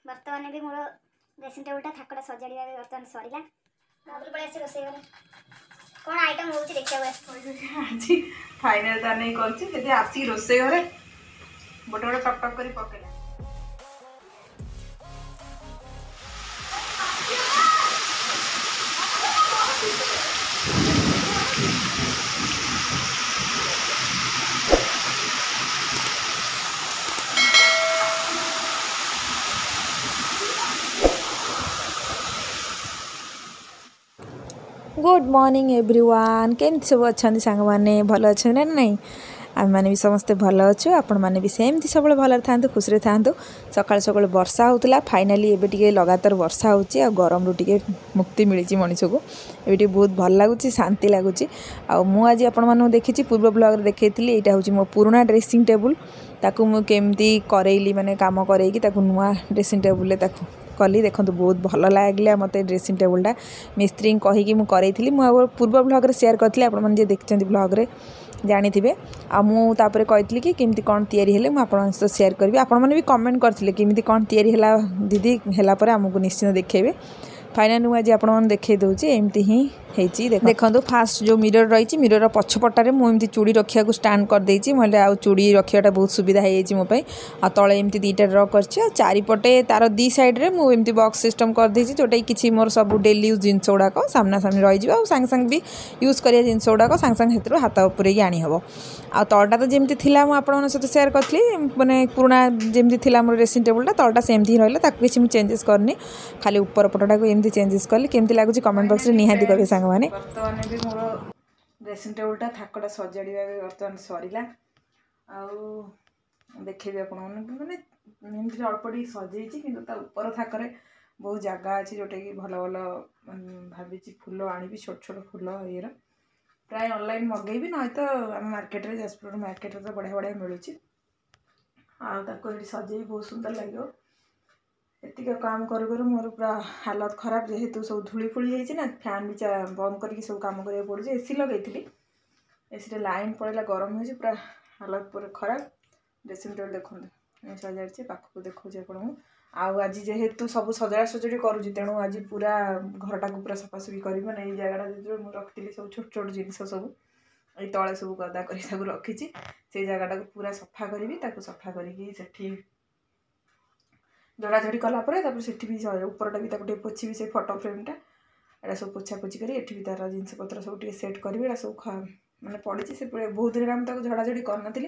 बर्तमान भी मोर ड्रेसिंग टेबुलटा थाकटा सजाड़ा बर्तमान सरला पलि आसी रोसे घर कौन आइटम हो देखा आज फाइनाल तार नहीं कर आसी रोसे घरे गोटे गोटे टक टक कर पकेला। गुड मॉर्निंग एवरीवन केमती सब अच्छा सांग मैंने भल अच्छे ना नहीं आम मैंने भी समस्ते भल अच्छु आपण मैंने भी सेमती सब भल था खुशी था सकाल सकाल वर्षा होता फाइनाली एबे टिके लगातार वर्षा होची आ गरम रु टिके मुक्ति मिली मनीष को एबे बहुत भल लगुच शांति लगुच आज आपण मानू देखी पूर्व ब्लॉग देखी यहाँ हूँ मो पुराना ड्रेसिंग टेबुल ताकू मु केमती करैली माने काम करैकी ताकू नुआ ड्रेसिंग टेबुल ताकू कली देखो बहुत भल लगे मत ड्रेसिंग टेबुलटा मिस्त्री कहीकि मुझे पूर्व ब्लॉग शेयर करी आपने देखते ब्लॉग जानी थे आपर कही कि केमती कौन तैयारी हेले मुझे शेयर करी आपने भी कमेंट करते केमती कौन तैयारी है दीदी है आमको निश्चित देखेबे फाइनाल मुझे आपने देखी दूसरी एमती ही देखो फास्ट जो मिरर रही मिरर पछपटारे मुझे चूड़ी रखा स्टाण्ड करदे मैं आ चूड़ी रखाटा बहुत सुविधा हो मोपाई आ तले एमती दुईटा ड्र कर चारिपटे तार दी सैड्रे मुझे बॉक्स सिस्टम करदे जोटा कि मोर सब डेली यूज जिनस गुड़ाक सामना सामने रही और सांगे सांगे भी यूज करिया जिनस गुड़ाक सांगे सांगे से हाथ उपरे आनी हम आ तलटा तो जमी थी मुझे शेयर करी मैंने पुराना जमी थी मोर ड्रेसिंग टेबुलटा तलटा सेमती रहा किसी चेंजेस करनी खाली ऊपर पटटा को एमती चेंजेस कली केमती लगुच कमेंट बॉक्स रे निहाती कहबे सांग माने। बर्तमान भी मोर ड्रेसिंग टेबुलटा थाकटा सजाड़ा बर्तमान सरला देखेबी आप मैंने अल्प टी सजे कि ऊपर थाकरे बहुत जगह अच्छी जोटा कि भल भल भावी फुल आनी छोट छोट फुल ये प्राय ऑनलाइन मगेबी ना तो आम मार्केट रे जाजपुर मार्केट रे तो बढ़िया बढ़िया मिलूँ आगे सजे बहुत सुंदर लगे एतिक काम करूँ मोर पूरा हालत खराब जेहेतु सब धूली फुली होना फैन भी बंद करके सब काम करा पड़े एसी लगे एसी लाइन पड़ेगा गरम हो पूरा हालत पूरा खराब ड्रेसिंग टेबल देखते सजाड़ी पाखक देखा आपको आज जेहेतु सब सजा सजाड़ी करुँच तेणु आज पूरा घरटा को पूरा सफासफी कर मैंने जगह जो रखी सब छोट छोट जिनस सब ये तले सब गदा कर रखी से जगटा को पूरा सफा करी सफा करी झड़ाझड़ी कलापर से उपरटा भी पोछी से फोटो फ्रेमटा एटा सब पोछा पोछी कर भी तार जिनस पत्र सब सेट करी सब मैंने पड़ी से बहुत दिन आम झड़ाझड़ी करनी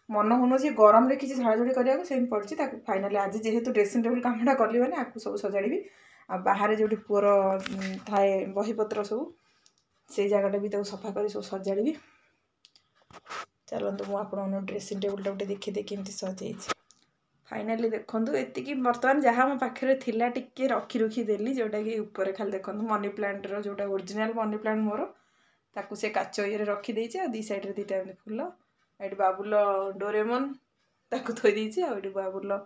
मन हो गरम रे किसी झड़ाझड़ी करने से पड़ी फाइनाली आज जेहेतु ड्रेसिंग टेबुल कामटा कली मैंने आपको सब सजाड़ी आ बाहर जो पुअर थाए बहीपत्र सब से जगटा भी सफा कर सब सजाड़ी चलते मुझे ड्रेसिंग टेबुलटा गोटे देखी केमती सजाई फाइनाली देखूँ ये बर्तमान जहाँ मो पाखे थिला टिके रखी रखी देली जोटा कि ऊपर खाली देखो मनी प्लांट जोटा ओरिजिनल मनी प्लांट मोर ताकू से काच ये रखीदे दी सैड्रे दुईटा फुल ये बाबुल डोरेमन ताकू थोड़ी ये बाबुल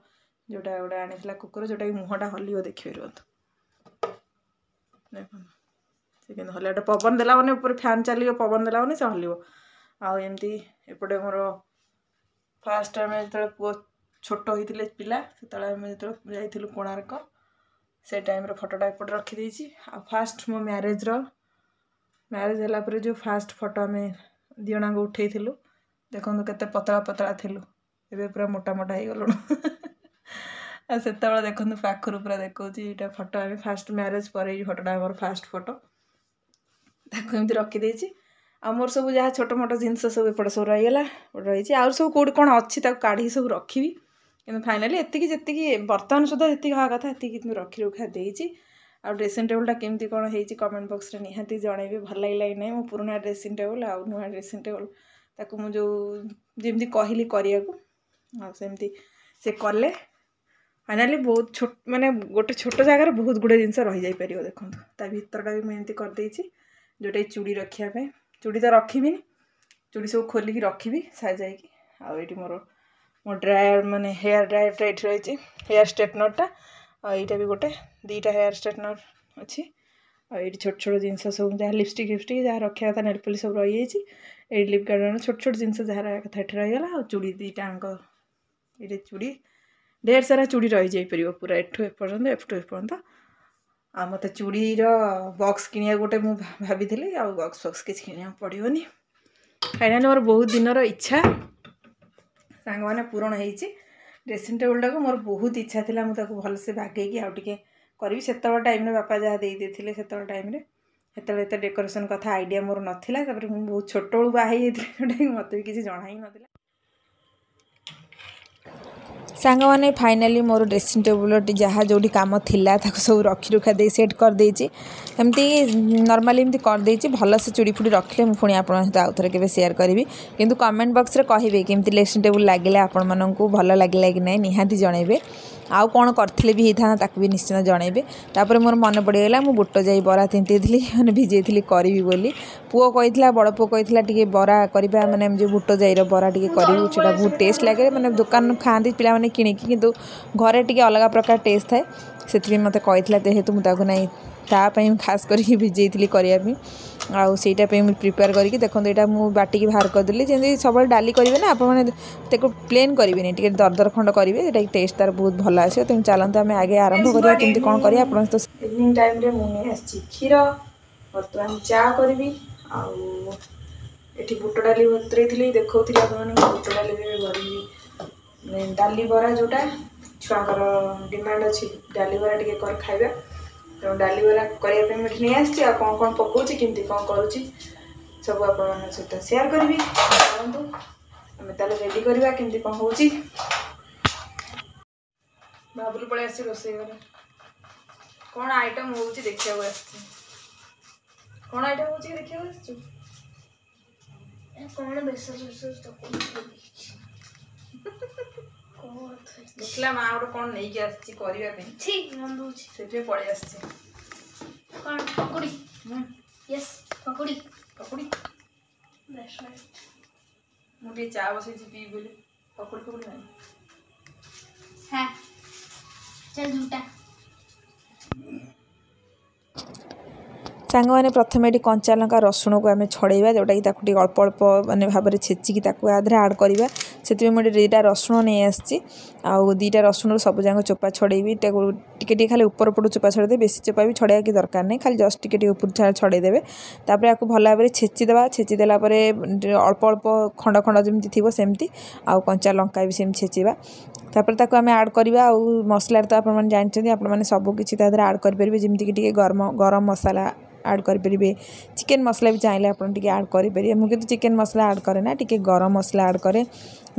जोटा गोटे आनी कुकुर जोटा कि मुहटा हल्व देखिए रुहतु देखो हल पवन देला मैंने ऊपर फैन चलो पवन देला मैंने से हल्व आमती एपटे मोर फास्ट आम जो पुओ छोट होते पिला से जाइलु कोणार्क से टाइम फोटोटा एपटे रखीदे फास्ट मो मैरेज है जो फास्ट फोटो आम दिजणा उठेलु देखो केते पतला पतला थिलु एबे पूरा मोटा मोटा हो गलु से देखो पाखर पूरा देखा यहाँ फोटो आम फास्ट मैरेज पर फोटोटा आम फास्ट फोटो एमती रखीदे आ मोर सब जहाँ छोट मोट जिनस सब एपटे सब रहीगला रही आउ सब कौट कौन अच्छी काढ़ी सब रखी कि फाइनाली एति बर्तमान सुधा जी हाँ कथा ये रखी रुखा देती आ ड्रेसिंग टेबुलटा केमती कौन हो कमेंट बॉक्स रे निहाती जनइबे भल लगे कि नहीं मो पुराना ड्रेसिंग टेबुल आ नुआ ड्रेसिंग टेबुल ताकू मु जो जमी कहली करिया सेमती से कले फाइनाली बहुत छोट माने गोटे छोट जगार बहुत गुड़े जिनस रही जापर देखो ता भरटा भी मुझे करदे जोटा चूड़ी रखापी चूड़ी तो रखी चूड़ी सब खोलिकी रखी साजाई आईटी मोर मो ड्रायर माने हेयर ड्रायर ये रही हेयर स्ट्रेटनरटा यहाँ भी गोटे दुईटा हेयर स्ट्रेटनर अच्छी ये छोट छोट जिनस सब जहाँ लिपस्टिक फिपस्टिक जहाँ रखा था नेल पॉलिश सब रही है लिप गार्डन छोट छोट जिनस जहाँ कथा ये रहीगला चूड़ी दुईटा ये चूड़ी ढेर सारा चूड़ी रही जाई परियो पूरा एठू एपर्यंत एठू एपर्यंत आ मते चूड़ीर बॉक्स किनिया गोटे मु भाबिथिली आ बॉक्स किछ किनिया पड़ियोनी फाइनाली मोर बहुत दिनर इच्छा सांग माने पूरण होईची ड्रेसिंग टेबल टाको मोर बहुत इच्छा थिला मु ताको भल से बागेकी आ टिके करबी सेतबा टाइम रे बापा जहा देई देथिले सेतबा टाइम रे सेतबे एते डेकोरेशन कथा आइडिया मोर नथिला तापर मु बहुत छोट बळु बाहे हेथिले मते भी किछि जणा ही नथिला सांग मैंने फाइनाली मोर ड्रेसिंग टेबुल जहाँ जो कम थिला सब रखी रुखा दे सेट कर देछि एमती नॉर्मली एमती कर देछि भल से चूड़ी फुड़ी रखले मु पुणी आपन सहित आउ थरे केबे शेयर करिवि किंतु कमेंट बॉक्स रे कहिबे केमती ड्रेसिंग टेबुल लागिला आपन माननकु भल लागिला कि नै निहाती जणैबे आउ कौन करथिले भी हेथा ताकू भी निश्चित जणैबे तापर मोर मन पड़ीगला मु बुट जाई बरा तिंतीथिली माने भिजेइथिली करिवि बोली पुओ कहिथिला बड़ पुओ कहिथिला टिके बरा करिबा माने जो बुट जाईर बरा टिके करिवि सेटा बहुत टेस्ट लागे माने दुकान खांदी पिला माने किनिकी किंतु घरे टिके अलग प्रकार टेस्ट थाए से मते कहिथिला जेहेतु मु ताकू नै तापाई खास करके भिजेइथिली करिया आउ सेटा पे मु प्रिपेयर करके देखो एटा मु बाटी की बाहर कर देली जेंदी सबल डाली करिवे ना आप माने तेको प्लेन करिवे नै टिके दरदर खंड करिवे एटा टेस्ट तार बहुत भल आसे तुम चलंत आमे आगे आरंभ करिया केमती कोन करिया आपण तो इवनिंग टाइम रे मु नै आछि खीर वर्तमान चा करबी आउ एठी बुट डाली बतरेथिली देखौथिली आप माने बुट डाली भी भरी डाली बरा जोटा छुआकर डिमांड अछि डाली बरा टिके कर खाइबा तो डाली बरा करिया पे मिठ नै आछि आ कोन कोन पकोछि किंती कोन करूछि सब आप माने सहित शेयर करबी करंतु हमें ताले रेडी करबा किंती कोन होछि बाबुल पळे आसी रोसे करे कोन आइटम होछि देखिया आछि कोन आइटम होछि देखिया आछि कौन बेसर तो देखला माँ गोटे कौन नहीं के आछि करिया पे ठीक मन दूची सेजे पळे आछि कौन pakodi yes pakodi pakodi that's right मुझे चा बसे पी बोले पकोड़ी पकोड़ी नहीं हां चल झूठा सांग मैंने प्रथम ये कंचा लंका रसुण को आम छड़ेबा जोटा कि ताकू अल्प अल्प माने भाव में छेचिकी आधे आड करवा से मुझे दुईटा रसुण नहीं आसी आउ दुईटा रसुण सब जाक चोपा छड़ेबी टे खाली ऊपर पटू चोपा छड़े बेसी चोपा भी छड़ाया कि दरकार नहीं खाली जस्ट टे ऊपर छड़ेदेवे तापर आपको भल भाव में छेचिदेवा छेचिदेला अल्प अल्प खंड खंड जमी थी सेमती आउ कंचा लंका भी सेम छेचिबा तापर ताको आम आड करवा आउ मसला तो आप जानते आपने सबकि आड करेंगे जमीक गरम मसला आड करेंगे चिकेन मसला भी चाहिए आप आड करेंगे मुझे चिकेन मसला आड करे ना टिके गरम मसला आड करे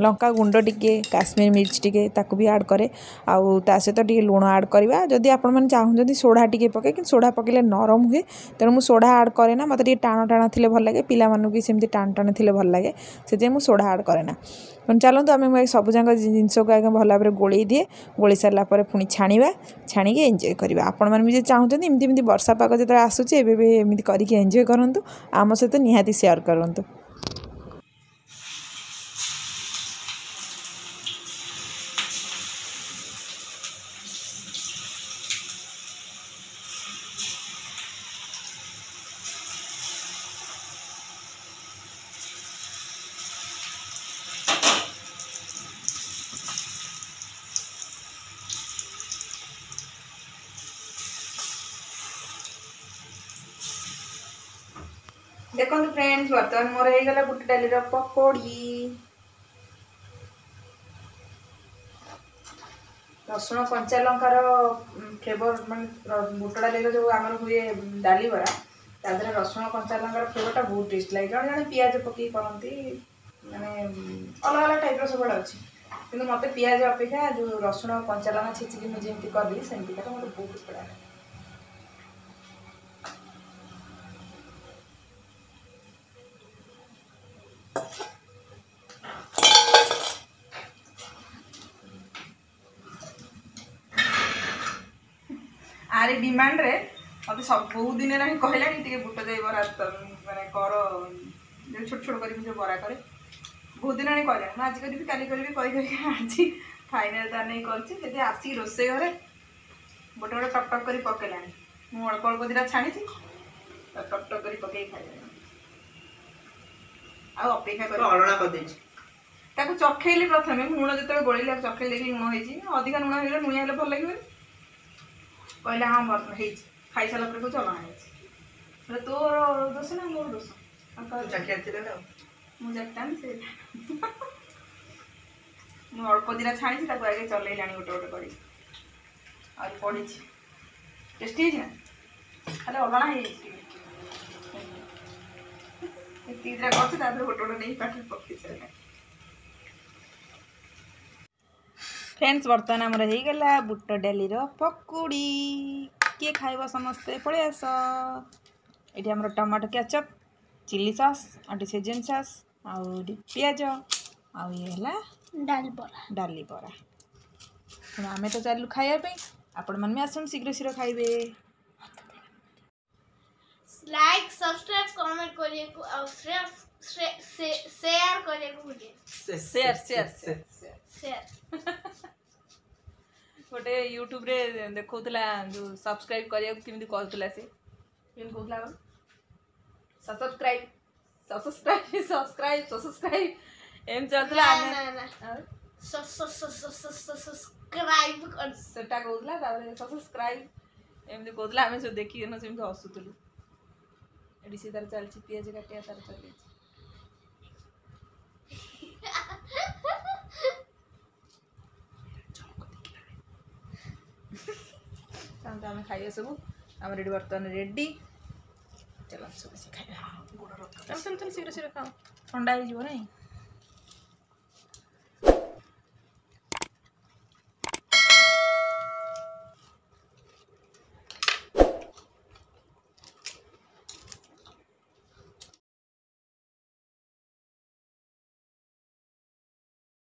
लंका गुंड टिके काश्मीर मिर्च टिके ताकू भी आड करे आउ ता सहित टिके लुण आड करवा जदि आपण मैंने चाहते सोडा टिके पके कि सोडा पकेले नरम हुए तेणु मुझे सोडा आड करे ना मत टाण टाण थी भल लगे पिला भी सेमती टाण टाण थी भल लगे से मुझे सोडा आड करे ना चलते आम सब जाक जिनस को आगे भल भाव में गोल दिए गोल सारापर पुणी छाणा छाणिकी एंजॉय करवा आपण मैंने भी चाहते एमती वर्षा पाग जो आसूँ एमती करके एंजॉय करूँ आम सहित निहाती शेयर करूँ देखो फ्रेंड्स बर्तमान मोर हो गला बुट डाली पकोड़ी रसुण कंचा लंकार फ्लेवर माने बुट डाली जो आम हुए डाली बरा तादे रसुण कंचा लंकार फ्लेवरटा बहुत टेस्ट लगे जड़े जड़े पियाज पकई करती माने अलग अलग टाइप सब अच्छी कि मत पियाज अपेक्षा जो रसुण कंचा लंका छेचिकी मुझे जमी कली सेमती मतलब मतलब बहुत बड़ा आरे डिमांड रे मत सब बहुत दिन ना कहला टे बुट जाई बरा माने कर जो छोट छोट कर जो बरा करे बहुत दिन ना कहला आज करी काली करी कही आज फाइनाल तार नहीं कर आसिक रोसे घरे गोटे गोटे टक टक कर पकेला मुझे अल्प अल्प दिटा छाणी टक टक कर पकई खाई आ अपेक्षा कर अलणा कर ତାକୁ ଚଖେଇଲି ପ୍ରଥମେ ଲୁଣ ଯେତେବେଳେ ଗୋଳେଇଲି ଆଉ ଚଖେଇ ଦେଖିଲି ଲୁଣ ହେଇଛି ଅଧିକା ଲୁଣ ହେଇଗଲେ ଲୁଣିଆ ହେଲେ ଭଲ ଲାଗିବନି କହିଲେ ହଁ ଭଲ ହେଇଛି ଖାଇସାରିଲା ପରେ କହୁଛି ଅଲଣା ହେଇଛି ହେଲେ ତୋର ଦୋଷ ନା ମୋର ଦୋଷ ମୁଁ ଜାଣିଥାନ୍ତି ସେ ମୁଁ ଅଳ୍ପ ଦିଟା ଛାଣିଛି ତାକୁ ଆଗେ ଚଲେଇଲାଣି ଗୋଟେ ଗୋଟେ କରି ଆହୁରି ପଡ଼ିଛି ଟେଷ୍ଟି ହେଇଛି ନା ଖାଲି ଅଲଣା ହେଇଯାଇଛି ଟିକେ ଏତିକି ଦିଟା କରୁଛି ତାପରେ ଗୋଟେ ଗୋଟେ ନେଇ ପାଟିରେ ପକେଇ ସାରିଲାଣି फ्रेंड्स बर्तमान आमर हो गला बुट डालीर पकुड़ी किए खाइब समस्ते पलि आस ये आम टमाटो केचप चिली सॉस और सेजन सॉस आउ पियाज आउ ये है डाली बरा आम तो चलू खायापी आपण मैंने आसन शीघ्र शीघ्र खाइबे लाइक सब्सक्राइब कमेंट करिए को और शेयर करिए को भूलिए शेयर गोटे यूट्यूब रे देखौतला जो सब्सक्राइब करिया केमिति कहतला से केमिति कहतला सब्सक्राइब एम चलतला सब्सक्राइब कर सेटा कहतला तारे सब्सक्राइब एमिति कहतला हमें सब देखि न सेमिति हसुतलु एडी से तार चलछि पियाज काटिया तार चलछि आम खाइए सब आम रेडी बर्तमान रेडी चल सब खाइए चल शीघ्र शीघ्र खाओ ठंडा हो नहीं